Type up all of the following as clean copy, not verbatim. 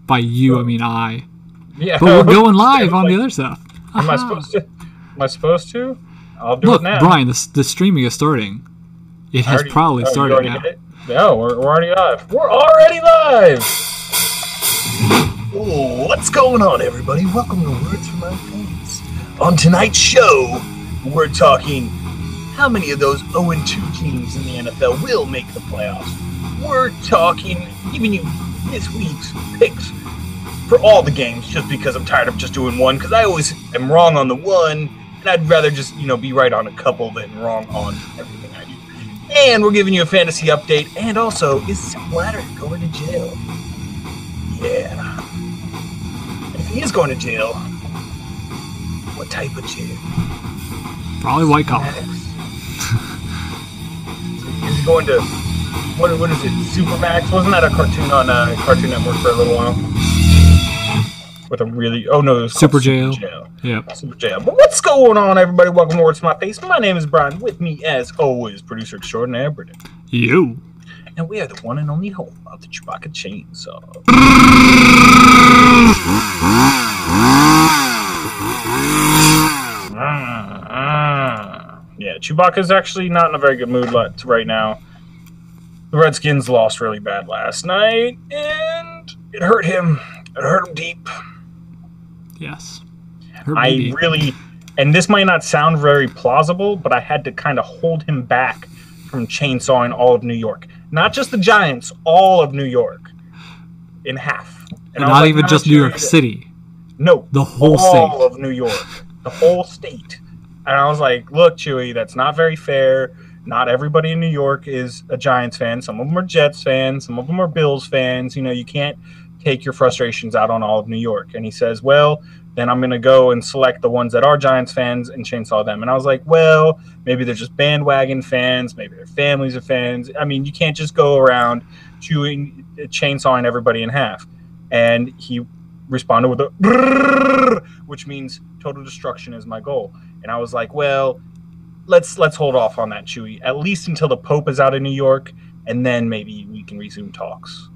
By you, I mean I. Yeah. But we're going live on the other stuff. Am I supposed to? Am I supposed to? I'll do it now. Look, Brian, the streaming is starting. It has probably started now. No, we're already live. We're already live! Oh, what's going on, everybody? Welcome to Words from My Face. On tonight's show, we're talking how many of those 0-2 teams in the NFL will make the playoffs. We're talking, giving you this week's picks for all the games, just because I'm tired of just doing one, because I always am wrong on the one, and I'd rather just, be right on a couple than wrong on everything I do. And we're giving you a fantasy update, and also, is Sepp Blatter going to jail? Yeah. If he is going to jail, what type of jail? Probably white collar. Is he going to, what is it, Supermax? Wasn't that a cartoon on Cartoon Network for a little while? With a really, it was Super Jail. Yeah. Super Jail. But what's going on, everybody? Welcome to Words to My Face. My name is Brian. With me, as always, producer extraordinaire, Brendan. You. And we are the one and only home of the Chewbacca Chainsaw. Yeah, Chewbacca's actually not in a very good mood right now. The Redskins lost really bad last night, and it hurt him. It hurt him deep. Yes. And this might not sound very plausible, but I had to kind of hold him back from chainsawing all of New York. Not just the Giants, all of New York in half. And not even just New York City. No. The whole state. All of New York. The whole state. And I was like, look, Chewy, that's not very fair. Not everybody in New York is a Giants fan. Some of them are Jets fans. Some of them are Bills fans. You can't take your frustrations out on all of New York. And he says, well, then I'm going to go and select the ones that are Giants fans and chainsaw them. And I was like, well, maybe they're just bandwagon fans. Maybe their families are fans. I mean, you can't just go around chainsawing everybody in half. And he responded with a brrr, which means total destruction is my goal. And I was like, well, let's hold off on that, Chewy, at least until the Pope is out of New York, and then maybe we can resume talks.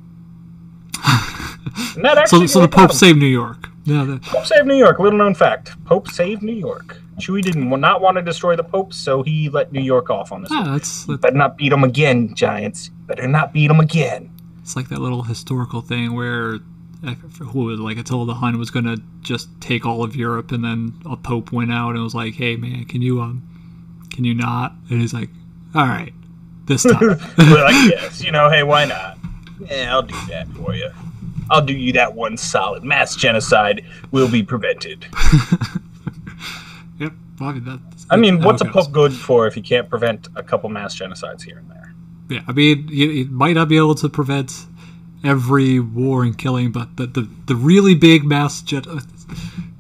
And that actually so the Pope saved New York. Yeah, Pope saved New York. Little known fact: Pope saved New York. Chewy did not want to destroy the Pope, so he let New York off on this. That's better not beat them again, Giants. Better not beat them again. It's like that little historical thing where Attila the Hun was going to just take all of Europe, and then a Pope went out and was like, "Hey, man, can you not?" And he's like, "All right, this time." Well, I guess hey, why not? Yeah, I'll do that for you. I'll do you that one solid. Mass genocide will be prevented. Yep. What's a Pope good for if he can't prevent a couple mass genocides here and there? Yeah, I mean, he might not be able to prevent every war and killing, but the really big mass genocide,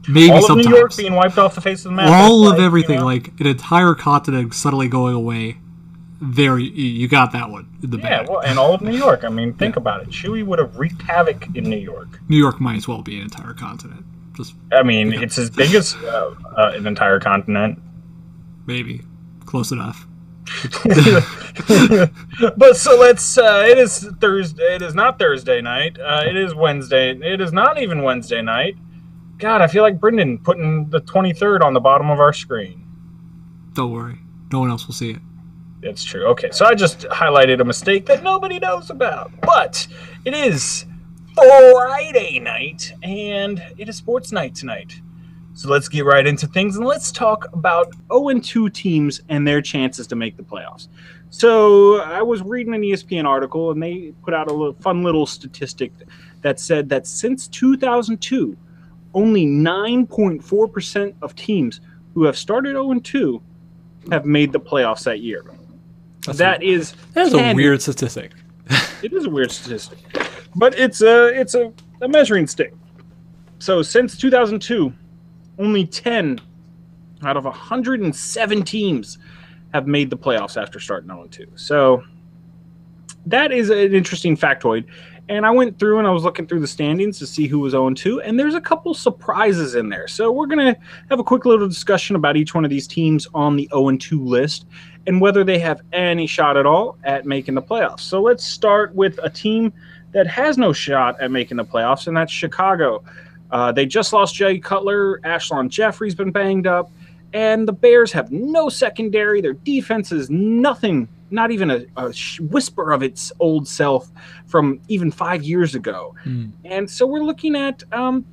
maybe all of sometimes. New York being wiped off the face of the map. All of everything, like an entire continent suddenly going away. There, you got that one in the bag. Yeah, well, and all of New York. I mean, think about it. Chewy would have wreaked havoc in New York. New York might as well be an entire continent. It's as big as an entire continent. Maybe. Close enough. But so let's. It is Thursday. It is not Thursday night. It is Wednesday. It is not even Wednesday night. God, I feel like Brendan putting the 23rd on the bottom of our screen. Don't worry. No one else will see it. It's true. Okay, so I just highlighted a mistake that nobody knows about. But it is Friday night, and it is sports night tonight. So let's get right into things, and let's talk about 0-2 teams and their chances to make the playoffs. So I was reading an ESPN article, and they put out a fun little statistic that said that since 2002, only 9.4% of teams who have started 0-2 have made the playoffs that year. That is a weird statistic. It is a weird statistic, but it's a measuring stick. So since 2002, only 10 out of 107 teams have made the playoffs after starting 0-2. So that is an interesting factoid. And I went through and I was looking through the standings to see who was 0-2, and there's a couple surprises in there. So we're going to have a quick little discussion about each one of these teams on the 0-2 list and whether they have any shot at all at making the playoffs. So let's start with a team that has no shot at making the playoffs, and that's Chicago. They just lost Jay Cutler. Ashlon Jeffrey's been banged up. And the Bears have no secondary. Their defense is nothing, not even a whisper of its old self from even 5 years ago. And so we're looking at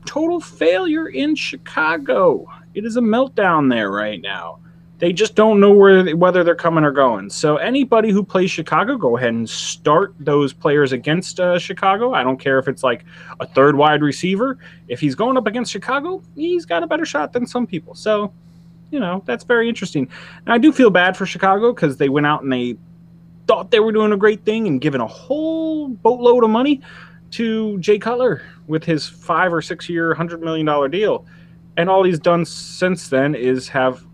total failure in Chicago. It is a meltdown there right now. They just don't know whether they're coming or going. So anybody who plays Chicago, go ahead and start those players against Chicago. I don't care if it's like a third wide receiver. If he's going up against Chicago, he's got a better shot than some people. So, that's very interesting. Now, I do feel bad for Chicago because they went out and they thought they were doing a great thing and giving a whole boatload of money to Jay Cutler with his 5 or 6 year, $100 million deal. And all he's done since then is have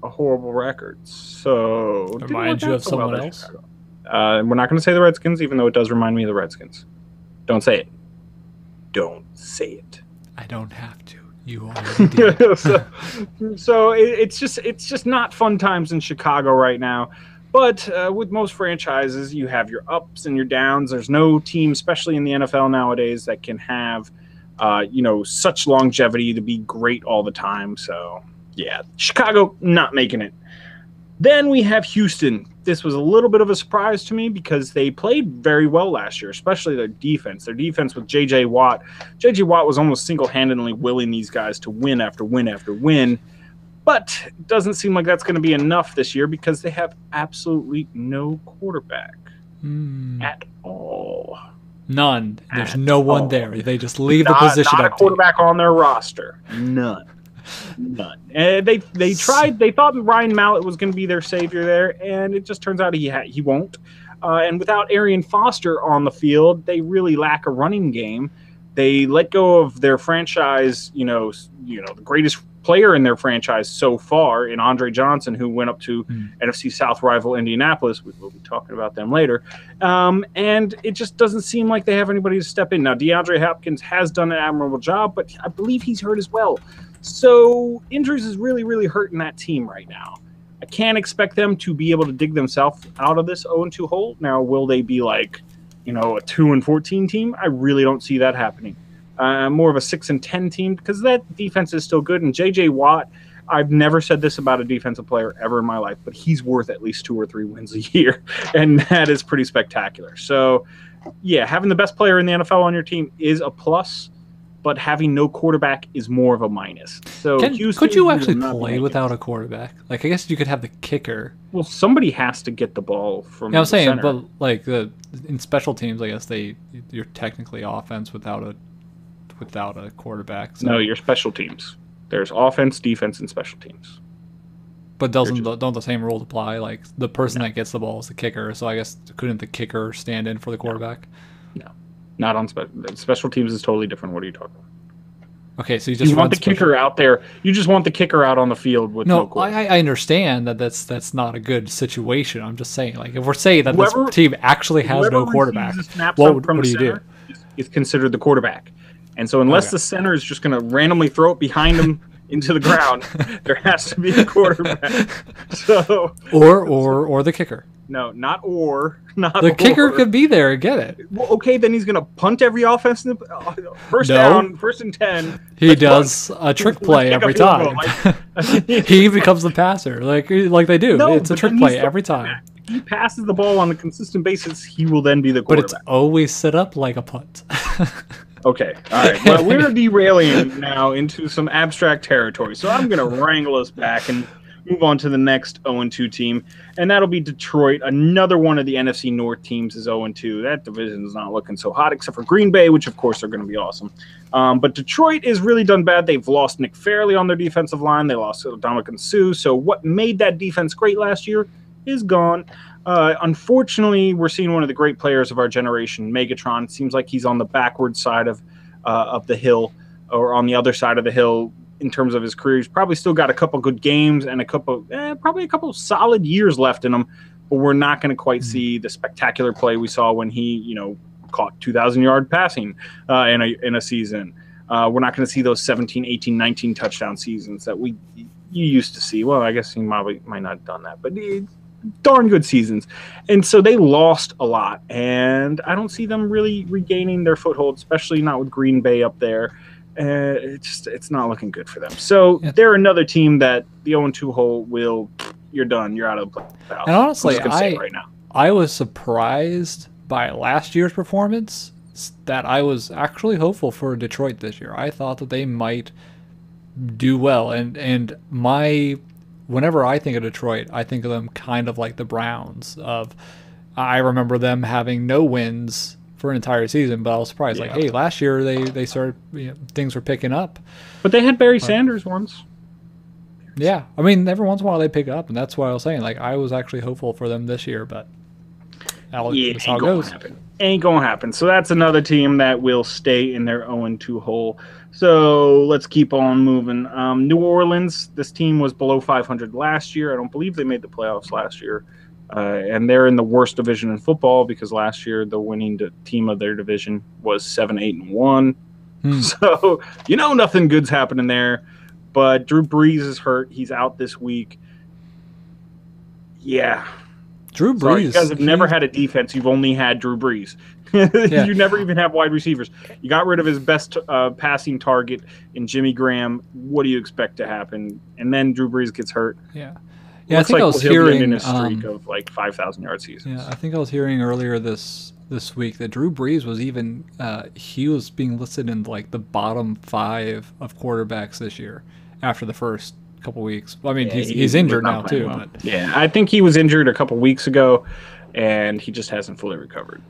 a horrible record. So, remind you of someone else? We're not going to say the Redskins, even though it does remind me of the Redskins. Don't say it. Don't say it. I don't have to. You already did. so it's just not fun times in Chicago right now. But with most franchises, you have your ups and your downs. There's no team, especially in the NFL nowadays, that can have such longevity to be great all the time. So yeah, Chicago not making it. Then we have Houston. This was a little bit of a surprise to me because they played very well last year, especially their defense. Their defense with J.J. Watt. J.J. Watt was almost single-handedly willing these guys to win after win after win. But it doesn't seem like that's going to be enough this year because they have absolutely no quarterback at all. None. There's no one there. They just leave the position not up. A quarterback on their roster. None. They tried. They thought Ryan Mallett was going to be their savior there, and it just turns out he won't. And without Arian Foster on the field, they really lack a running game. They let go of their franchise, the greatest player in their franchise so far in Andre Johnson, who went up to NFC South rival Indianapolis. We'll be talking about them later. And it just doesn't seem like they have anybody to step in. Now, DeAndre Hopkins has done an admirable job, but I believe he's hurt as well. So injuries is really, really hurting that team right now. I can't expect them to be able to dig themselves out of this 0-2 hole. Now, will they be like, a 2-14 team? I really don't see that happening. More of a 6-10 team because that defense is still good. And J.J. Watt, I've never said this about a defensive player ever in my life, but he's worth at least 2 or 3 wins a year, and that is pretty spectacular. So, yeah, having the best player in the NFL on your team is a plus, but having no quarterback is more of a minus. So, could you actually play without a quarterback? Like, I guess you could have the kicker. Well, somebody has to get the ball from. Yeah, I'm saying, center. but like in special teams, I guess you're technically offense without a quarterback. So. No, you're special teams. There's offense, defense, and special teams. But don't the same rules apply? Like the person that gets the ball is the kicker. So I guess couldn't the kicker stand in for the quarterback? No, not on special teams is totally different. What are you talking about? Okay, so you want the kicker out there. You just want the kicker out on the field with no quarterback. I understand that's not a good situation. I'm just saying, like, if we're saying that this team actually has no quarterback, what do you do? Is considered the quarterback. And so unless the center is just going to randomly throw it behind him into the ground, there has to be a quarterback. So or the kicker. No, not the kicker could be there and get it. Well, okay, then he's going to punt every offense in the first down, 1st and 10. He does a trick play every time. He becomes the passer like they do. No, it's a trick play every time. If he passes the ball on a consistent basis, he will then be the quarterback. But it's always set up like a punt. Okay, all right. Well, we're derailing now into some abstract territory, so I'm going to wrangle us back and move on to the next 0-2 team, and that'll be Detroit. Another one of the NFC North teams is 0-2. That division is not looking so hot, except for Green Bay, which, of course, are going to be awesome. But Detroit is really done bad. They've lost Nick Fairley on their defensive line. They lost Dominican Sue. So what made that defense great last year is gone. Unfortunately, we're seeing one of the great players of our generation, Megatron. It seems like he's on the backward side of the hill, or on the other side of the hill in terms of his career. He's probably still got a couple good games and probably a couple of solid years left in him, but we're not going to quite see the spectacular play we saw when he, caught 2,000-yard passing in a season. We're not going to see those 17, 18, 19 touchdown seasons that you used to see. Well, I guess he might not have done that, but darn good seasons. And so they lost a lot, and I don't see them really regaining their foothold, especially not with Green Bay up there. It's not looking good for them. So they're another team that the 0-2 hole will, you're done. You're out of the playoffs. And honestly, right now. I was surprised by last year's performance that I was actually hopeful for Detroit this year. I thought that they might do well. And whenever I think of Detroit, I think of them kind of like the Browns. I remember them having no wins for an entire season, but I was surprised. Like, hey, last year they started, things were picking up. But they had Barry Sanders once. Yeah, I mean, every once in a while they pick up, and that's why I was saying, like, I was actually hopeful for them this year, but that's how it goes. Ain't gonna happen. So that's another team that will stay in their 0-2 hole. So let's keep on moving. New Orleans, this team was below 500 last year. I don't believe they made the playoffs last year. And they're in the worst division in football because last year the winning team of their division was 7-8-1. So nothing good's happening there. But Drew Brees is hurt. He's out this week. Yeah. Drew Brees. Sorry, you guys have never had a defense. You've only had Drew Brees. You never even have wide receivers. You got rid of his best passing target in Jimmy Graham. What do you expect to happen? And then Drew Brees gets hurt. Yeah. Yeah, I think I was hearing in a streak of like 5,000-yard seasons. Yeah, I think I was hearing earlier this week that Drew Brees was even he was being listed in like the bottom 5 of quarterbacks this year after the first couple weeks. Well, I mean, he's injured now too. Well. But yeah, I think he was injured a couple weeks ago, and he just hasn't fully recovered.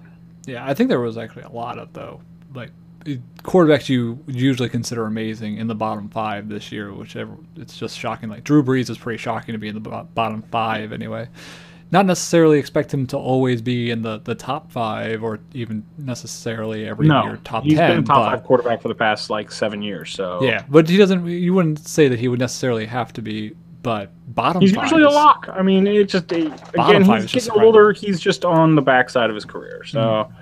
Yeah, I think there was actually a lot of quarterbacks you usually consider amazing in the bottom 5 this year, it's just shocking. Like Drew Brees is pretty shocking to be in the bottom 5 anyway. Not necessarily expect him to always be in the top 5 or even necessarily every year top 10. He's been a top 5 quarterback for the past 7 years. So yeah, but you wouldn't say that he would necessarily have to be. But bottom 5 he's usually a lock. I mean, it's just again he's getting older. He's just on the backside of his career. So.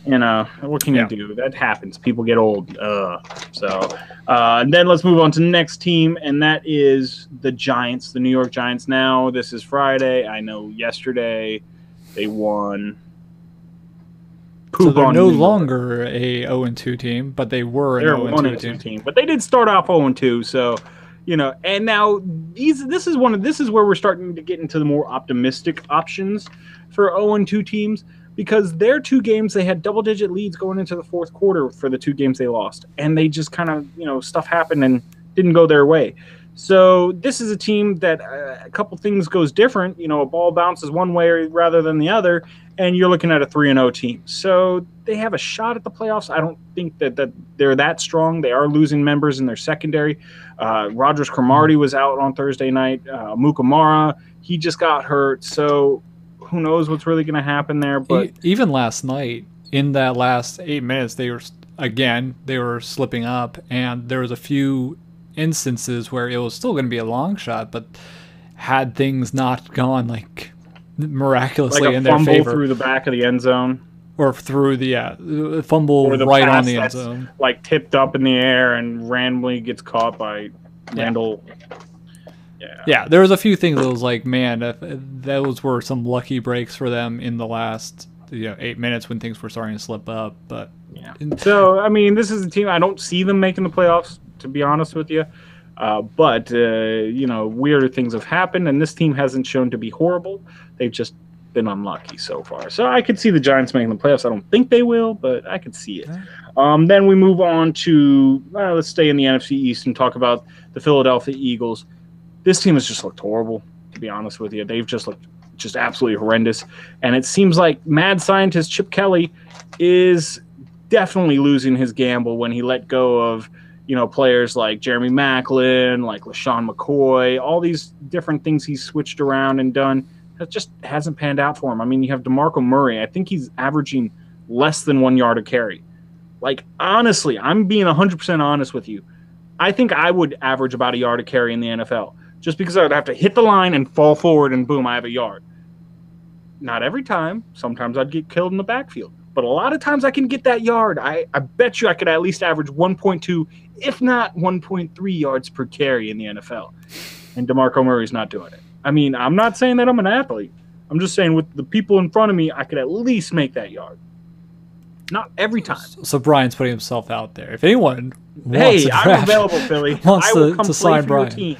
What can you do? That happens. People get old. And then let's move on to the next team, and that is the Giants, the New York Giants. Now, this is Friday. I know yesterday they won. So they're no longer a 0-2 team, but they were an 0-2 team. But they did start off 0-2, so and now this is where we're starting to get into the more optimistic options for 0-2 teams. Because their 2 games, they had double-digit leads going into the fourth quarter for the 2 games they lost. And they just kind of, stuff happened and didn't go their way. So this is a team that a couple things goes different. A ball bounces one way rather than the other, and you're looking at a 3-0 team. So they have a shot at the playoffs. I don't think that they're that strong. They are losing members in their secondary. Rogers Cromartie was out on Thursday night. Mukamara, he just got hurt. So who knows what's really going to happen there? But even last night, in that last 8 minutes, they were slipping up, and there was a few instances where it was still going to be a long shot, but had things not gone miraculously in their favor, fumble through the back of the end zone, or through the fumble or the right on the end zone, tipped up in the air and randomly gets caught by Randall. Yeah, there was a few things that was like, man, those were some lucky breaks for them in the last 8 minutes when things were starting to slip up. But so I mean, this is a team I don't see them making the playoffs, to be honest with you. But weirder things have happened, and this team hasn't shown to be horrible. They've just been unlucky so far. So I could see the Giants making the playoffs. I don't think they will, but I could see it. Then we move on to let's stay in the NFC East and talk about the Philadelphia Eagles. This team has just looked horrible, to be honest with you. They've just looked absolutely horrendous. And it seems like mad scientist Chip Kelly is definitely losing his gamble when he let go of, players like Jeremy Maclin, like LaShawn McCoy, all these different things he's switched around and done. It just hasn't panned out for him. I mean, you have DeMarco Murray. I think he's averaging less than 1 yard a carry. Honestly, I'm being 100% honest with you. I think I would average about a yard a carry in the NFL. Just because I would have to hit the line and fall forward and boom, I have a yard. Not every time. Sometimes I'd get killed in the backfield. But a lot of times I can get that yard. I bet you I could at least average 1.2, if not 1.3 yards per carry in the NFL. And DeMarco Murray's not doing it. I mean, I'm not saying that I'm an athlete. I'm just saying with the people in front of me, I could at least make that yard. Not every time. So Brian's putting himself out there. If anyone wants Hey, to I'm draft, available, Philly. wants I will to come play sign for Brian. your team.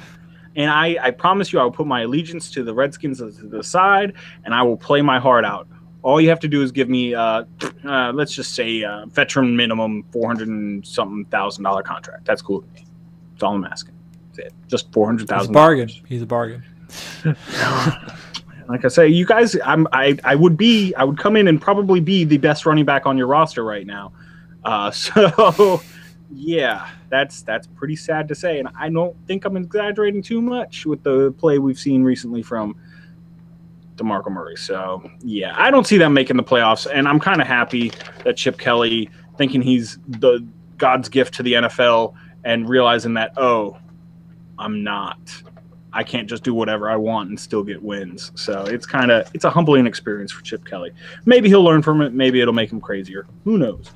And I promise you, I will put my allegiance to the Redskins to the side, and I will play my heart out. All you have to do is give me, let's just say, veteran minimum $400,000 contract. That's cool with me. That's all I'm asking. That's it. Just $400,000. He's a bargain. He's a bargain. Like I say, you guys, I would come in and probably be the best running back on your roster right now. So yeah, that's pretty sad to say, and I don't think I'm exaggerating too much with the play we've seen recently from DeMarco Murray. So yeah, I don't see them making the playoffs, and I'm kind of happy that Chip Kelly, thinking he's the God's gift to the NFL, and realizing that, oh, I'm not. I can't just do whatever I want and still get wins. So it's a humbling experience for Chip Kelly. Maybe he'll learn from it. Maybe it'll make him crazier. Who knows?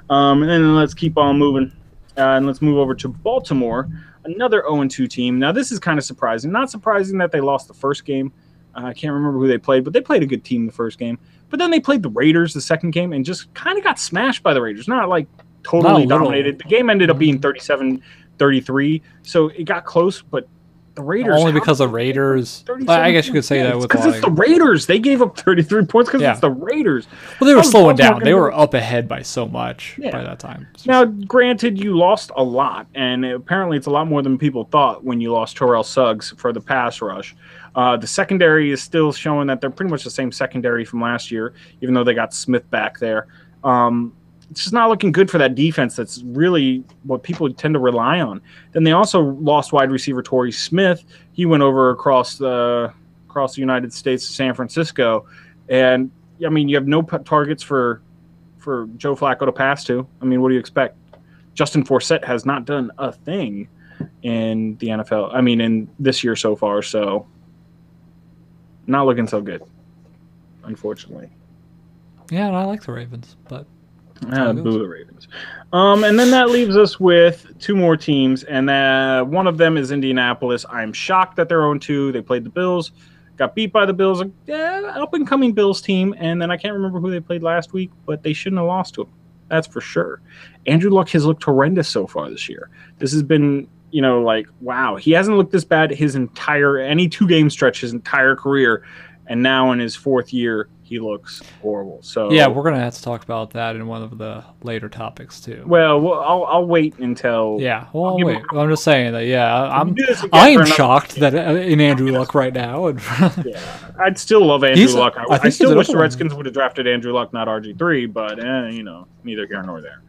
And then let's keep on moving. And let's move over to Baltimore, another 0-2 team. Now, this is kind of surprising. Not surprising that they lost the first game. I can't remember who they played, but they played a good team the first game. But then they played the Raiders the second game and just kind of got smashed by the Raiders. Not like totally dominated. The game ended up being 37-33, so it got close, but the Raiders... Only because the Raiders... I guess you could say that with... Because it's the Raiders. They gave up 33 points because it's the Raiders. Well, they were slowing down. They were up ahead by so much by that time. Now, granted, you lost a lot, and apparently it's a lot more than people thought when you lost Terrell Suggs for the pass rush. The secondary is still showing that they're pretty much the same secondary from last year, even though they got Smith back there. It's just not looking good for that defense. That's really what people tend to rely on. Then they also lost wide receiver Torrey Smith. He went over across the United States to San Francisco. And, I mean, you have no targets for Joe Flacco to pass to. I mean, what do you expect? Justin Forsett has not done a thing in the NFL. I mean, in this year so far. So, not looking so good, unfortunately. Yeah, and I like the Ravens, but... Boo the Ravens. And then that leaves us with two more teams, and one of them is Indianapolis. I'm shocked that they're 0-2. They played the Bills, got beat by the Bills, up-and-coming Bills team, and then I can't remember who they played last week, but they shouldn't have lost to them. That's for sure. Andrew Luck has looked horrendous so far this year. This has been, wow. He hasn't looked this bad any two-game stretch his entire career, and now in his fourth year, he looks horrible. So yeah, we're gonna have to talk about that in one of the later topics too. Well, I'll wait until. Yeah, well, I'll wait. I'm just saying that. Yeah, I am shocked that in Andrew Luck right now. Yeah, I'd still love Andrew Luck. I still wish the Redskins would have drafted Andrew Luck, not RG3. But neither here nor there.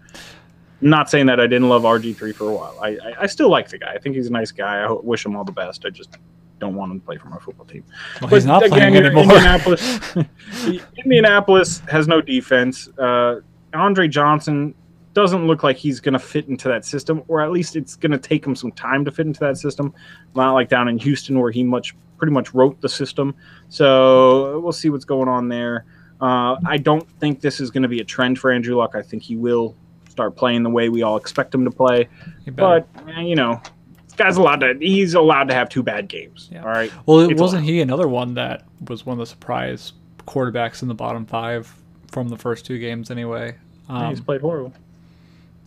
I'm not saying that I didn't love RG3 for a while. I still like the guy. I think he's a nice guy. I wish him all the best. I just don't want him to play for my football team. Well, he's not playing anymore. Indianapolis has no defense. Andre Johnson doesn't look like he's going to fit into that system, or at least it's going to take him some time to fit into that system. Not like down in Houston where he pretty much wrote the system. So we'll see what's going on there. I don't think this is going to be a trend for Andrew Luck. I think he will start playing the way we all expect him to play. But, guy's he's allowed to have two bad games. Yeah. All right. Well, wasn't he another one that was one of the surprise quarterbacks in the bottom five from the first two games anyway? He's played horrible.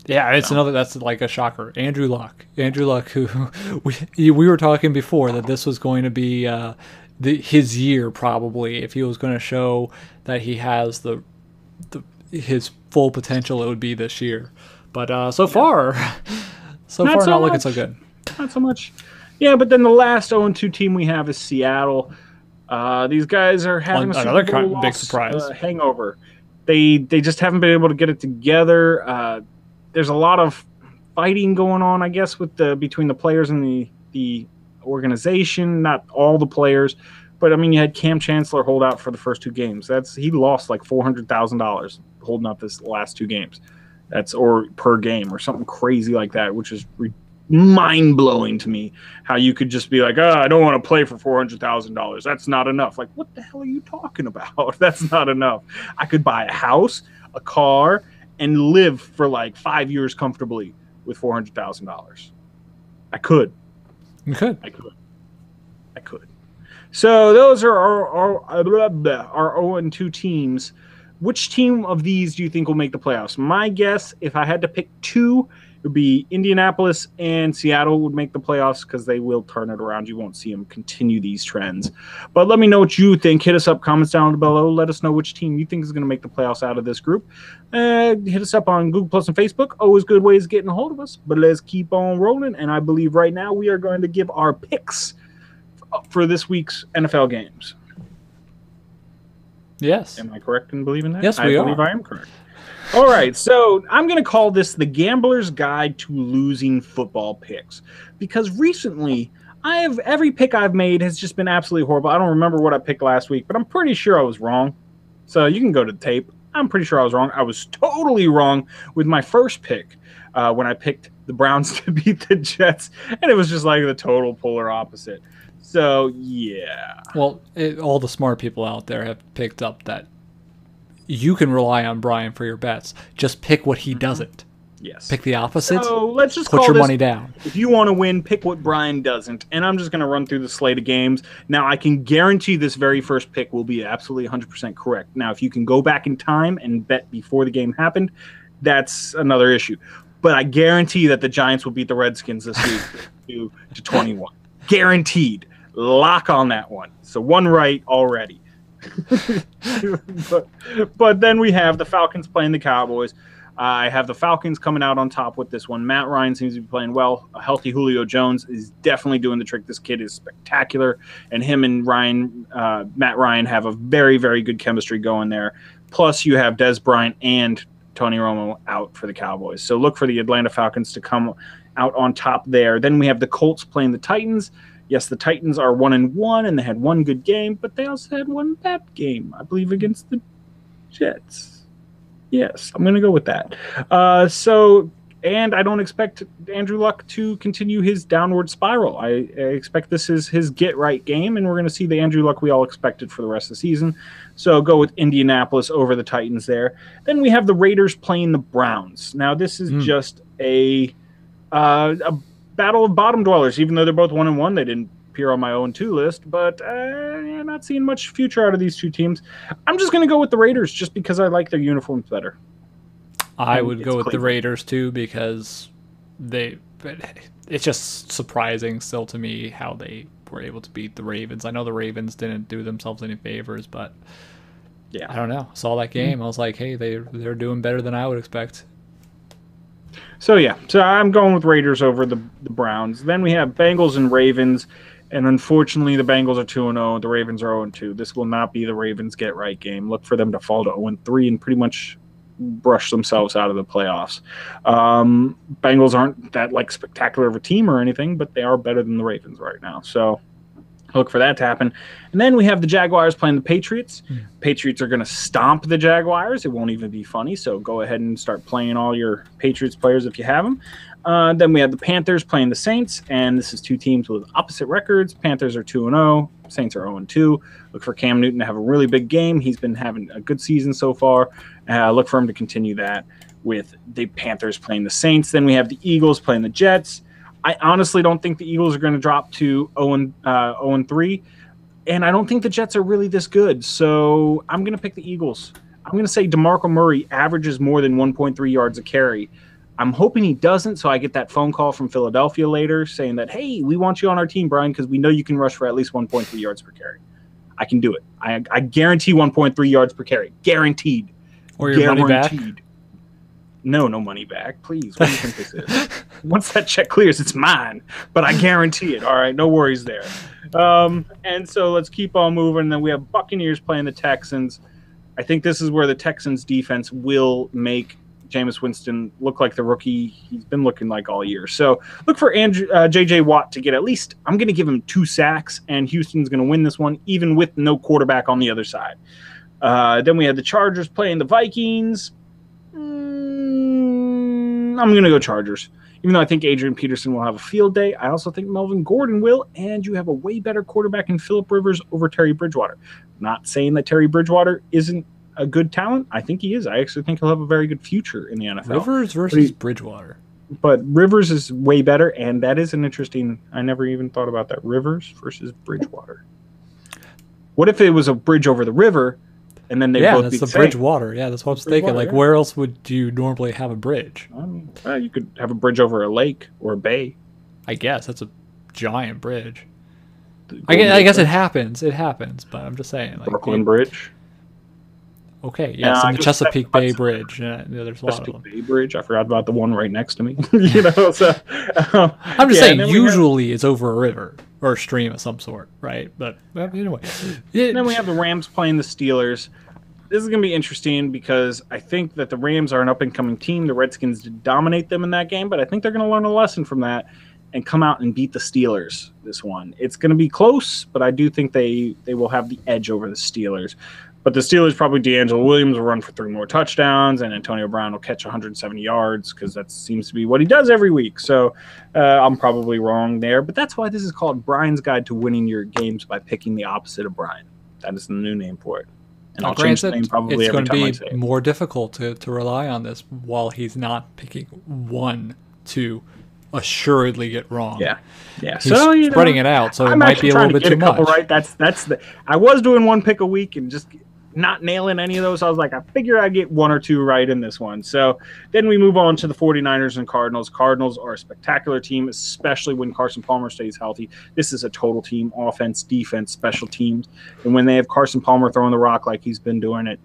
Yeah, that's like a shocker. Andrew Luck, who we were talking before that this was going to be his year probably if he was going to show that he has his full potential. It would be this year, but so far not looking so good. Not so much. Yeah, but then the last 0-2 team we have is Seattle. These guys are having another big surprise hangover. They just haven't been able to get it together. There's a lot of fighting going on, I guess, between the players and the organization. Not all the players, but I mean, you had Cam Chancellor hold out for the first two games. He lost like $400,000 holding out this last two games. Or per game or something crazy like that, which is mind-blowing to me, how you could just be like, I don't want to play for $400,000. That's not enough. Like, what the hell are you talking about? That's not enough. I could buy a house, a car, and live for like 5 years comfortably with $400,000. I could. You could. I could. So those are our 0-2 teams. Which team of these do you think will make the playoffs? My guess, if I had to pick two, it would be Indianapolis and Seattle would make the playoffs because they will turn it around. You won't see them continue these trends. But let me know what you think. Hit us up, comments down below. Let us know which team you think is going to make the playoffs out of this group. Hit us up on Google Plus and Facebook. Always good ways of getting a hold of us. But let's keep on rolling. And I believe right now we are going to give our picks for this week's NFL games. Yes. Am I correct in believing that? Yes, I believe I am correct. All right, so I'm going to call this the Gambler's Guide to Losing Football Picks because recently every pick I've made has just been absolutely horrible. I don't remember what I picked last week, but I'm pretty sure I was wrong. So you can go to the tape. I'm pretty sure I was wrong. I was totally wrong with my first pick when I picked the Browns to beat the Jets, and it was just like the total polar opposite. So, yeah. Well, all the smart people out there have picked up that you can rely on Brian for your bets. Just pick what he doesn't. Yes. Pick the opposite. So let's just put your money down. If you want to win, pick what Brian doesn't. And I'm just going to run through the slate of games. Now, I can guarantee this very first pick will be absolutely 100% correct. Now, if you can go back in time and bet before the game happened, that's another issue. But I guarantee that the Giants will beat the Redskins this week to 21. Guaranteed. Lock on that one. So one right already. but then we have the Falcons playing the Cowboys. I have the Falcons coming out on top with this one. Matt Ryan seems to be playing well. A healthy Julio Jones is definitely doing the trick. This kid is spectacular, and him and Matt Ryan have a very, very good chemistry going there. Plus, you have Des Bryant and Tony Romo out for the Cowboys. So look for the Atlanta Falcons to come out on top there. Then we have the Colts playing the Titans. Yes, the Titans are 1-1, and they had one good game, but they also had one bad game, I believe, against the Jets. Yes, I'm going to go with that. And I don't expect Andrew Luck to continue his downward spiral. I expect this is his get-right game, and we're going to see the Andrew Luck we all expected for the rest of the season. So go with Indianapolis over the Titans there. Then we have the Raiders playing the Browns. Now, this is just a battle of bottom dwellers. Even though they're both 1-1, they didn't appear on my 0-2 list, but not seeing much future out of these two teams. I'm just going to go with the Raiders just because I like their uniforms better. I would go with the Raiders too because it's just surprising still to me how they were able to beat the Ravens. I know the Ravens didn't do themselves any favors, but yeah, I don't know. Saw that game. I was like, hey, they're doing better than I would expect. So I'm going with Raiders over the Browns. Then we have Bengals and Ravens, and unfortunately the Bengals are 2-0, the Ravens are 0-2. This will not be the Ravens get-right game. Look for them to fall to 0-3 and pretty much brush themselves out of the playoffs. Bengals aren't that spectacular of a team or anything, but they are better than the Ravens right now. So look for that to happen. And then we have the Jaguars playing the Patriots. Patriots are going to stomp the Jaguars. It won't even be funny, so go ahead and start playing all your Patriots players if you have them. Then we have the Panthers playing the Saints, and this is two teams with opposite records. Panthers are 2-0. Saints are 0-2. Look for Cam Newton to have a really big game. He's been having a good season so far. Look for him to continue that with the Panthers playing the Saints. Then we have the Eagles playing the Jets. I honestly don't think the Eagles are going to drop to 0-3, and I don't think the Jets are really this good. So I'm going to pick the Eagles. I'm going to say DeMarco Murray averages more than 1.3 yards a carry. I'm hoping he doesn't, so I get that phone call from Philadelphia later saying that, hey, we want you on our team, Brian, because we know you can rush for at least 1.3 yards per carry. I can do it. I guarantee 1.3 yards per carry. Guaranteed. Or your money back? No money back. Please. What do you think this is? Once that check clears, it's mine. But I guarantee it. All right, no worries there. And so let's keep on moving. And then we have Buccaneers playing the Texans. I think this is where the Texans defense will make Jameis Winston look like the rookie he's been looking like all year. So look for J.J. Watt to get at least, I'm going to give him 2 sacks, and Houston's going to win this one, even with no quarterback on the other side. Then we had the Chargers playing the Vikings. I'm going to go Chargers. Even though I think Adrian Peterson will have a field day, I also think Melvin Gordon will, and you have a way better quarterback in Phillip Rivers over Terry Bridgewater. Not saying that Terry Bridgewater isn't a good talent. I think he is. I actually think he'll have a very good future in the NFL. Rivers versus Bridgewater. But Rivers is way better, and that is an interesting – I never even thought about that. Rivers versus Bridgewater. What if it was a bridge over the river, and then they both that's be the the bridge same? water. Yeah, that's what I was thinking. Like, where else would you normally have a bridge? Well, you could have a bridge over a lake or a bay. I guess that's a giant bridge. The I Golden guess Gate it happens. It happens, but I'm just saying. Like, Brooklyn Bridge. Okay, yes, I and the guess Chesapeake that's- Bay Bridge. Yeah, there's a lot of them. Chesapeake Bay Bridge. I forgot about the one right next to me. You know, so I'm just yeah, saying, and then we have- usually it's over a river or a stream of some sort, right? But well, anyway. then we have the Rams playing the Steelers. This is going to be interesting because I think that the Rams are an up-and-coming team. The Redskins did dominate them in that game, but I think they're going to learn a lesson from that and come out and beat the Steelers this one. It's going to be close, but I do think they will have the edge over the Steelers. But the Steelers, probably D'Angelo Williams will run for 3 more touchdowns, and Antonio Brown will catch 170 yards because that seems to be what he does every week. So I'm probably wrong there. But that's why this is called Brian's Guide to Winning Your Games by Picking the Opposite of Brian. That is the new name for it. And I'll change the name probably it's every going time I to say be it. more difficult to rely on this while he's not picking one to assuredly get wrong. Yeah. He's So, spreading it out, so it I'm might actually be a trying little to bit get too a couple much. right. That's the. I was doing one pick a week and just not nailing any of those. I was like, I figure I get 1 or 2 right in this one. So then we move on to the 49ers and Cardinals. Cardinals are a spectacular team, especially when Carson Palmer stays healthy. This is a total team: offense, defense, special teams. And when they have Carson Palmer throwing the rock like he's been doing it,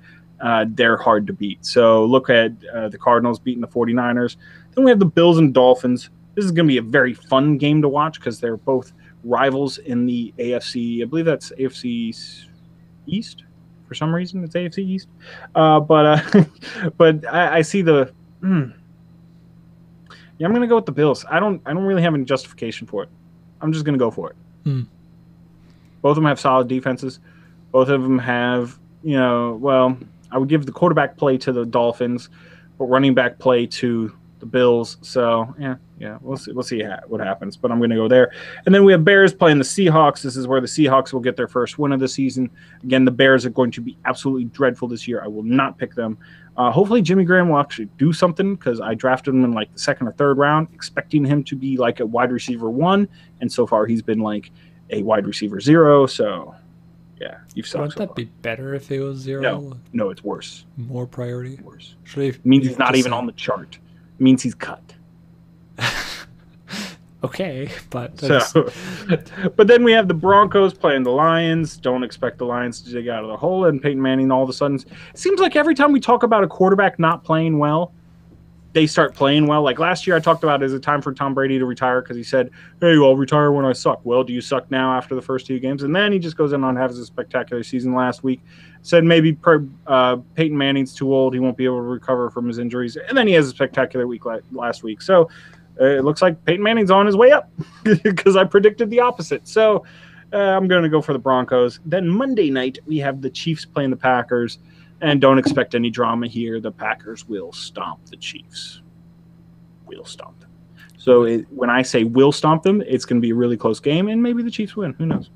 they're hard to beat. So look at the Cardinals beating the 49ers. Then we have the Bills and Dolphins. This is going to be a very fun game to watch because they're both rivals in the AFC. I believe that's AFC East. For some reason, it's AFC East. But I see the. Yeah, I'm going to go with the Bills. I don't really have any justification for it. I'm just going to go for it. Both of them have solid defenses. Both of them have, well, I would give the quarterback play to the Dolphins, but running back play to the Bills. So yeah, we'll see what happens. But I'm going to go there. And then we have Bears playing the Seahawks. This is where the Seahawks will get their first win of the season. Again, the Bears are going to be absolutely dreadful this year. I will not pick them. Hopefully Jimmy Graham will actually do something because I drafted him in like the 2nd or 3rd round, expecting him to be like a wide receiver 1, and so far he's been like a wide receiver 0. So yeah, you've sucked. Wouldn't that be better if it was 0? No, it's worse. More priority. Worse. It means he's not even on the chart. It means he's cut. Okay, but but then we have the Broncos playing the Lions. Don't expect the Lions to dig out of the hole. And Peyton Manning, all of a sudden, it seems like every time we talk about a quarterback not playing well, they start playing well. Like last year, I talked about, is it time for Tom Brady to retire? Because he said, hey, I'll retire when I suck. Well, do you suck now after the first 2 games? And then he just goes in and has a spectacular season last week. Said maybe Peyton Manning's too old. He won't be able to recover from his injuries. And then he has a spectacular week last week. So it looks like Peyton Manning's on his way up because I predicted the opposite. So I'm going to go for the Broncos. Then Monday night, we have the Chiefs playing the Packers. And don't expect any drama here. The Packers will stomp the Chiefs. Will stomp them. So when I say will stomp them, it's going to be a really close game, and maybe the Chiefs win. Who knows?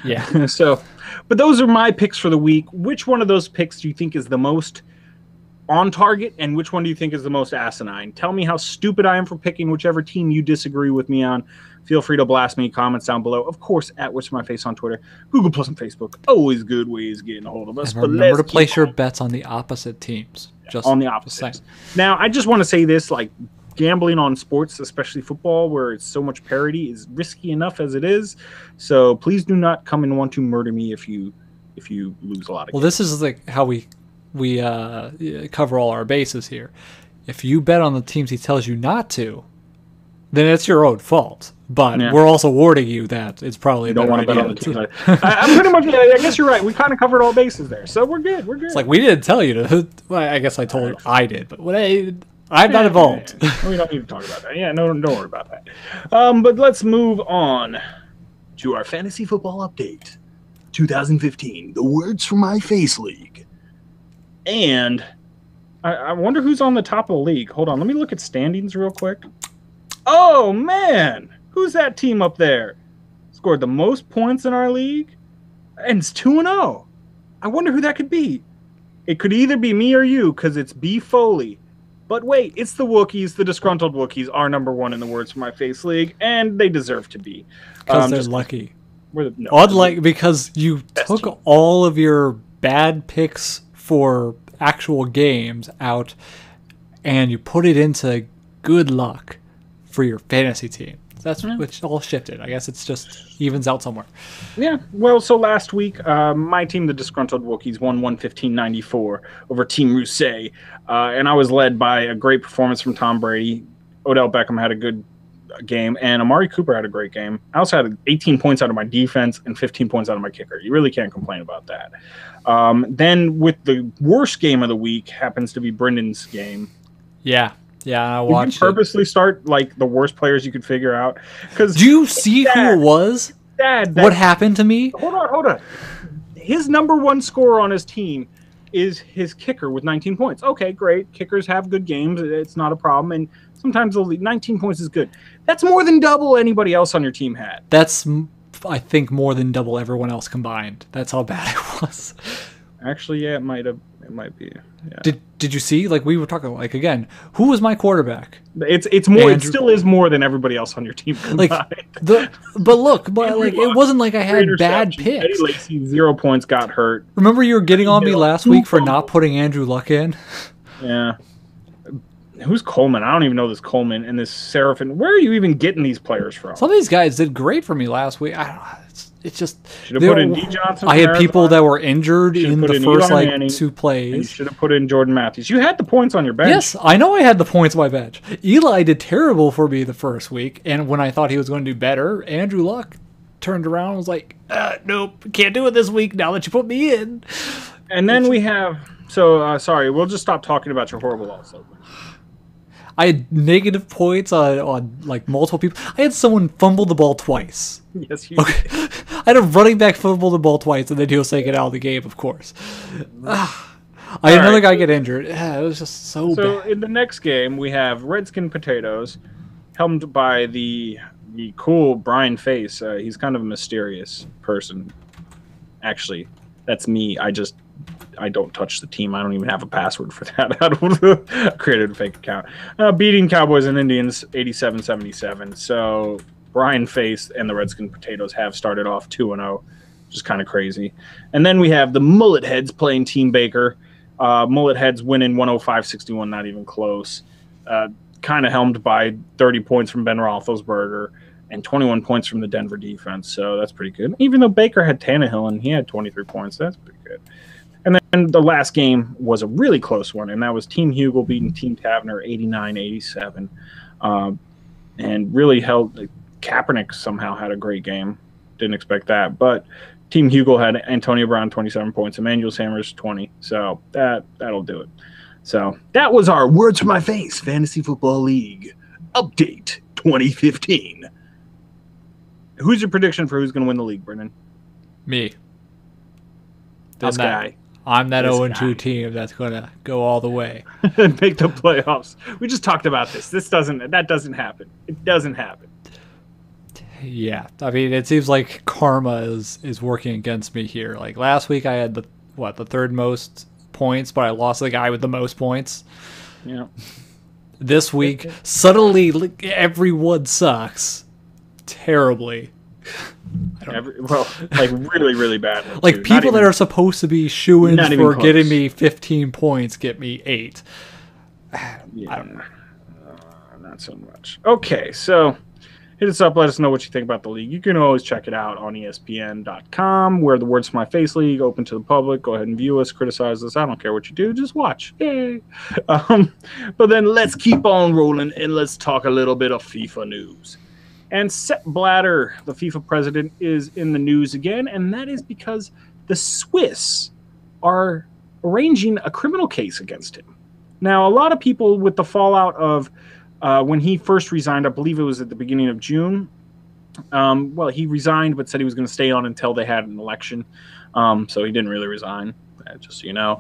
Yeah. But those are my picks for the week. Which one of those picks do you think is the most on target, and which one do you think is the most asinine? Tell me how stupid I am for picking whichever team you disagree with me on. Feel free to blast me comments down below. Of course, at What's My Face on Twitter, Google Plus and Facebook. Always good ways of getting a hold of us. And remember to place your bets on the opposite teams. Just on the opposite. Now, I just want to say this, like, gambling on sports, especially football, where it's so much parity, is risky enough as it is. So please do not come and want to murder me if you lose a lot of games. This is like how we cover all our bases here. If you bet on the teams he tells you not to, then it's your own fault. But we're also warning you that it's probably you don't want to bet on the teams. I'm pretty much. I guess you're right. We kind of covered all bases there, so we're good. We're good. It's like we didn't tell you to. Well, I guess I told you I did, but I'm not involved. We don't need to talk about that. Yeah, no, don't worry about that. But let's move on To our fantasy football update, 2015, the Words from My Face League. And I wonder who's on the top of the league. Hold on, let me look at standings real quick. Oh, man. Who's that team up there? Scored the most points in our league, and it's 2-0. I wonder who that could be. It could either be me or you, because it's B. Foley. But wait, it's the Wookiees, the disgruntled Wookiees, are number 1 in the Words from My Face League, and they deserve to be. Because they're lucky. Unlike, because you took team. all of your bad picks for actual games out and you put it into good luck for your fantasy team. That's which all shifted. I guess it's just evens out somewhere. Yeah. Well, so last week, my team, the Disgruntled Wookiees, won 115-94 over Team Rousset. And I was led by a great performance from Tom Brady. Odell Beckham had a good game, and Amari Cooper had a great game. I also had 18 points out of my defense and 15 points out of my kicker. You really can't complain about that. Then with the worst game of the week happens to be Brendan's game. Yeah, I watched. Did you purposely start like the worst players you could figure out? Because do you see who it was? What happened to me? Hold on. His number one scorer on his team is his kicker with 19 points. Okay, great. Kickers have good games. It's not a problem. And sometimes 19 points is good. That's more than double anybody else on your team had. That's, I think, more than double everyone else combined. That's how bad it was. Actually, yeah, it might be. Yeah. Did you see? Like, we were talking, like, again, who was my quarterback? It's more. It still is more than everybody else on your team combined. Like it wasn't like I had bad picks. Eddie Lacy, 0 points, got hurt. Remember you were getting on me last week for not putting Andrew Luck in? Yeah. Who's Coleman? I don't even know this Coleman and this Seraphin. Where are you even getting these players from? Some of these guys did great for me last week. It's just should have put in D. Johnson. I had people that were injured in the first two plays. You should have put in Jordan Matthews. You had the points on your bench. Yes, I know I had the points on my bench. Eli did terrible for me the first week, and when I thought he was going to do better, Andrew Luck turned around and was like, "Nope, can't do it this week. Now that you put me in." And then we have sorry, we'll just stop talking about your horrible also. I had negative points on like multiple people. I had someone fumble the ball twice. Yes, you did. I had a running back fumble the ball twice, and then he was taken out of the game, of course. I had another guy get injured. It was just so bad. So in the next game, we have Redskin Potatoes, helmed by the cool Brian Face. He's kind of a mysterious person. Actually, that's me. I don't touch the team. I don't even have a password for that. I created a fake account. Beating Cowboys and Indians 87-77. So Brian Face and the Redskin Potatoes have started off 2-0, which is kind of crazy. And then we have the Mullet Heads playing Team Baker. Mullet Heads winning 105-61, not even close. Kind of helmed by 30 points from Ben Roethlisberger and 21 points from the Denver defense. So that's pretty good. Even though Baker had Tannehill and he had 23 points, that's pretty good. And then the last game was a really close one, and that was Team Hugel beating Team Tavener 89-87. And really held – Kaepernick somehow had a great game. Didn't expect that. But Team Hugel had Antonio Brown 27 points, Emmanuel Sanders 20. So that'll do it. So that was our Words From My Face Fantasy Football League Update 2015. Who's your prediction for who's going to win the league, Brennan? Me. This guy. I'm that 0-2 team that's going to go all the way. And make the playoffs. We just talked about this. That doesn't happen. It doesn't happen. Yeah. I mean, it seems like karma is working against me here. Like last week I had the third most points, but I lost the guy with the most points. Yeah. This week, suddenly everyone sucks terribly. Like really, really bad. Like people that are supposed to be shoo-ins for getting me 15 points get me 8. Yeah, I don't know. Not so much. Okay, so hit us up. Let us know what you think about the league. You can always check it out on ESPN.com, where the Words From My Face League open to the public. Go ahead and view us, criticize us. I don't care what you do. Just watch. Yay. But then let's keep on rolling, and let's talk a little bit of FIFA news. And Sepp Blatter, the FIFA president, is in the news again, and that is because the Swiss are arranging a criminal case against him. Now, a lot of people with the fallout of when he first resigned, I believe it was at the beginning of June. He resigned but said he was going to stay on until they had an election. So he didn't really resign, just so you know.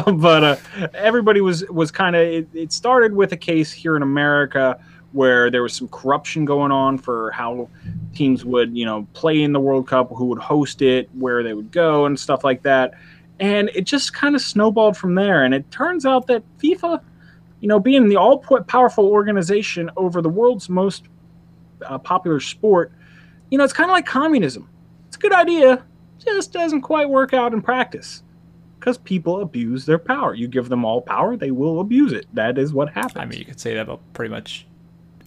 But everybody was kind of – it started with a case here in America where there was some corruption going on for how teams would, play in the World Cup, who would host it, where they would go and stuff like that. And it just kind of snowballed from there. And it turns out that FIFA, being the all-powerful organization over the world's most popular sport, it's kind of like communism. It's a good idea, just doesn't quite work out in practice because people abuse their power. You give them all power, they will abuse it. That is what happens. I mean, you could say that about pretty much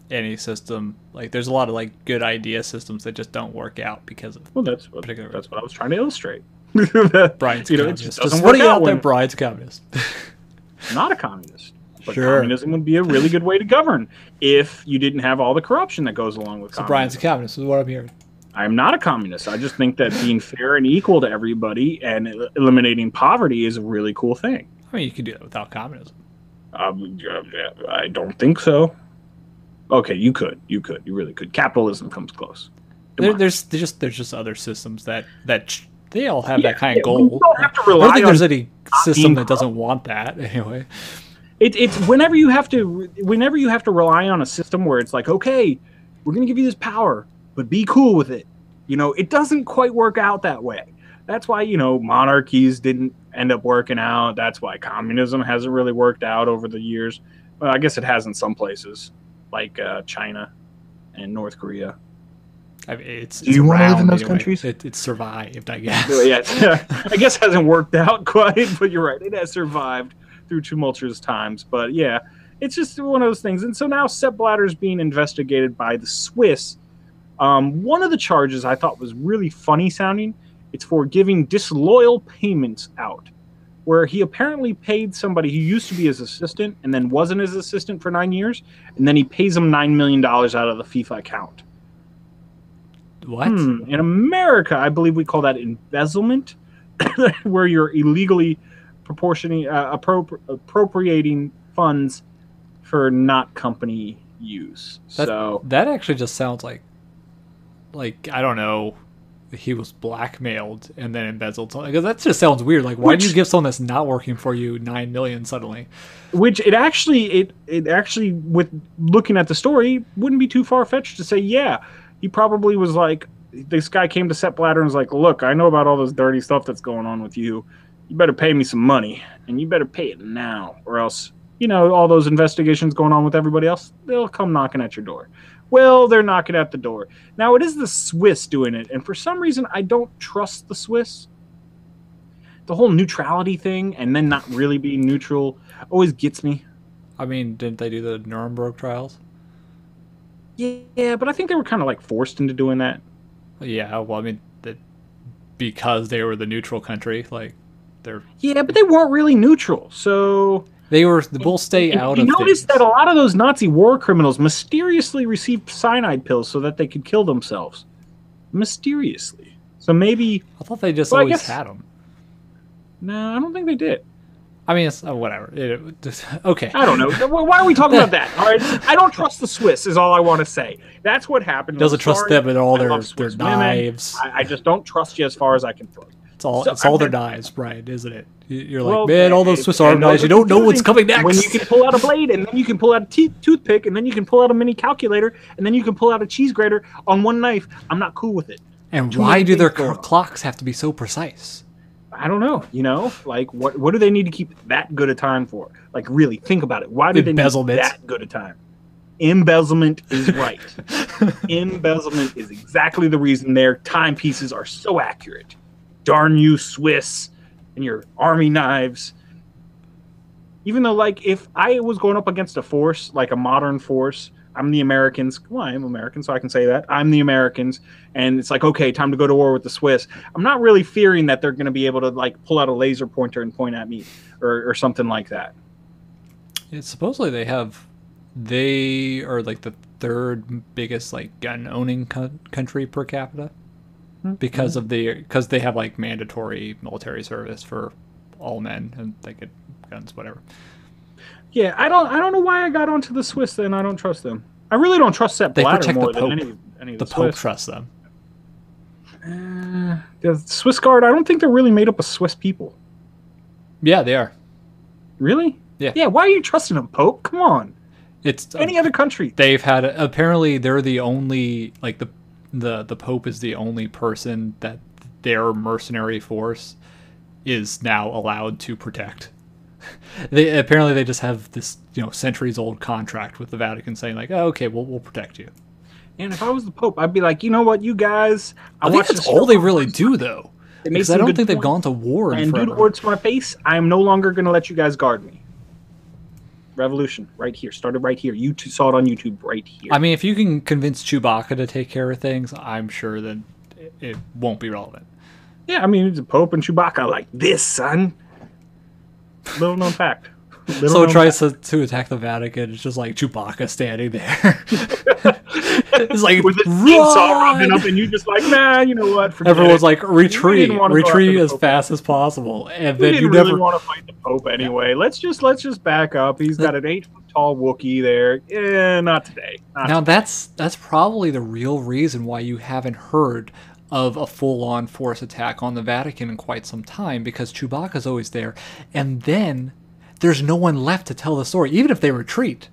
any system. Like, there's a lot of like good idea systems that just don't work out because of that's what I was trying to illustrate. Brian's it communist. just doesn't What work are you out out there, when Brian's communist? not a communist. But Sure. communism would be a really good way to govern if you didn't have all the corruption that goes along with So communism. Brian's a communist is what I'm hearing. I'm not a communist. I just think that being fair and equal to everybody and eliminating poverty is a really cool thing. I mean, you can do that without communism. I don't think so. Okay, you could. You really could. Capitalism comes close. There's just other systems that they all have that kind of we goal. don't have to I rely don't think on there's any system being that doesn't want that anyway. It's whenever you have to rely on a system where it's like, okay, we're gonna give you this power, but be cool with it. It doesn't quite work out that way. That's why monarchies didn't end up working out. That's why communism hasn't really worked out over the years. Well, I guess it has in some places, like China and North Korea. I mean, Do you want to live in those anyway. countries? It survived, I guess. Yeah, I guess hasn't worked out quite, but you're right. It has survived through tumultuous times. But yeah, it's just one of those things. And so now Sepp Blatter is being investigated by the Swiss. One of the charges I thought was really funny sounding. It's for giving disloyal payments out, where he apparently paid somebody who used to be his assistant and then wasn't his assistant for 9 years, and then he pays him $9 million out of the FIFA account. What? In America, I believe we call that embezzlement, where you're illegally appropriating funds for not company use. That actually just sounds like I don't know, he was blackmailed and then embezzled something. Because that just sounds weird. Like, why do you give someone that's not working for you $9 million suddenly? Which it actually with looking at the story wouldn't be too far fetched to say, yeah, he probably was like, this guy came to Sepp Blatter and was like, look, I know about all this dirty stuff that's going on with you. You better pay me some money, and you better pay it now, or else, all those investigations going on with everybody else, they'll come knocking at your door. Well, they're knocking at the door. Now, it is the Swiss doing it, and for some reason, I don't trust the Swiss. The whole neutrality thing, and then not really being neutral, always gets me. I mean, didn't they do the Nuremberg trials? Yeah, but I think they were kind of like forced into doing that. Yeah, well, I mean, because they were the neutral country, like, they're... Yeah, but they weren't really neutral, so... They will stay out of things. You notice things. that a lot of those Nazi war criminals mysteriously received cyanide pills so that they could kill themselves. Mysteriously. So maybe... I thought they just always had them. No, I don't think they did. I mean, it's whatever. Okay. I don't know. Why are we talking about that? All right, I don't trust the Swiss. Is all I want to say. That's what happened. Doesn't trust them at all. Their knives. I just don't trust you as far as I can throw you. It's all their knives, Brian, isn't it? You're like, man, all those Swiss Army knives. You don't know what's coming next. When you can pull out a blade, and then you can pull out a toothpick, and then you can pull out a mini calculator, and then you can pull out a cheese grater on one knife, I'm not cool with it. And why do their clocks have to be so precise? I don't know. Like what do they need to keep that good a time for? Like, really think about it. Why do they need that good a time? Embezzlement is right. Embezzlement is exactly the reason their timepieces are so accurate. Darn you, Swiss, and your army knives. Even though, like, if I was going up against a force, like a modern force, I'm the Americans. Well, I am American, so I can say that. I'm the Americans, and it's like, okay, time to go to war with the Swiss. I'm not really fearing that they're going to be able to, like, pull out a laser pointer and point at me or something like that. Yeah, supposedly they are, like, the third biggest, like, gun-owning country per capita. Because they have like mandatory military service for all men, and they get guns, whatever. Yeah, I don't know why I got onto the Swiss. Then I don't trust them. I really don't trust Sepp Blatter more than any of the Pope Swiss. trusts them. The Swiss Guard. I don't think they're really made up of Swiss people. Yeah, they are. Really? Yeah. Yeah. Why are you trusting them, Pope? Come on. It's any other country. They've had apparently they're the only like the Pope is the only person that their mercenary force is now allowed to protect. They just have this centuries old contract with the Vatican saying like, oh, okay, we'll protect you. And if I was the Pope, I'd be like, you know what, you guys, I think that's all they really do, though. Because I don't think they've gone to war in forever. And due to words to my face, I am no longer going to let you guys guard me. Revolution, right here. Started right here. You saw it on YouTube right here. I mean, if you can convince Chewbacca to take care of things, I'm sure that it won't be relevant. Yeah, I mean, the Pope and Chewbacca are like this, son. Little known fact. So it tries to attack the Vatican. It's just like Chewbacca standing there. It's like, with his chainsaw rubbing up, and you just like, nah, you know what? Everyone's like, retreat as fast as possible, and then you never really want to fight the Pope anyway. Yeah. Let's just back up. He's got an 8-foot-tall Wookiee there. Yeah, not today. Now that's probably the real reason why you haven't heard of a full-on force attack on the Vatican in quite some time, because Chewbacca's always there, and then there's no one left to tell the story. Even if they retreat,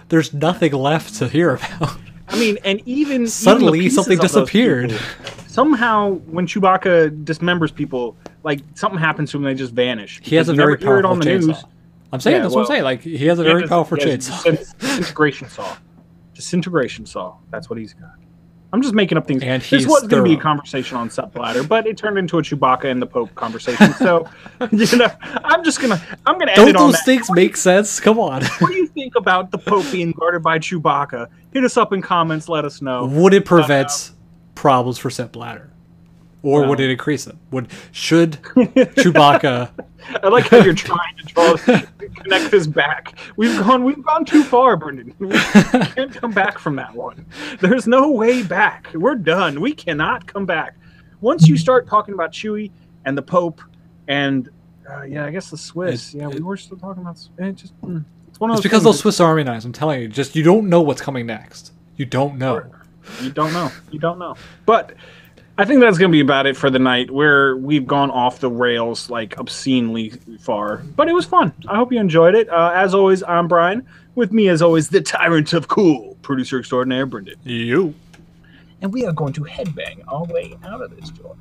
there's nothing left to hear about. I mean, and even suddenly something disappeared. Somehow, when Chewbacca dismembers people, like something happens to him, they just vanish. He has a very powerful chainsaw. I'm saying that's what I'm saying. Like, he has a very powerful chainsaw. Disintegration saw. Disintegration saw. That's what he's got. I'm just making up things. And this was going to be a conversation on Sepp Blatter, but it turned into a Chewbacca and the Pope conversation. So, you know, I'm gonna end it on that. Don't those things make sense? Come on. What do you think about the Pope being guarded by Chewbacca? Hit us up in comments. Let us know. Would it prevent problems for Sepp Blatter, or would it increase them? Should Chewbacca? I like how you're trying to connect this back. We've gone too far, Brendan. We can't come back from that one. There's no way back. We're done. We cannot come back. Once you start talking about Chewie and the Pope and I guess the Swiss. We were still talking about it's one of those. It's because those Swiss Army knives. I'm telling you, you don't know what's coming next. You don't know. You don't know. You don't know. But I think that's going to be about it for the night, where we've gone off the rails like obscenely far. But it was fun. I hope you enjoyed it. As always, I'm Brian. With me, as always, the tyrant of cool, producer extraordinaire, Brendan. You. And we are going to headbang our way out of this joint.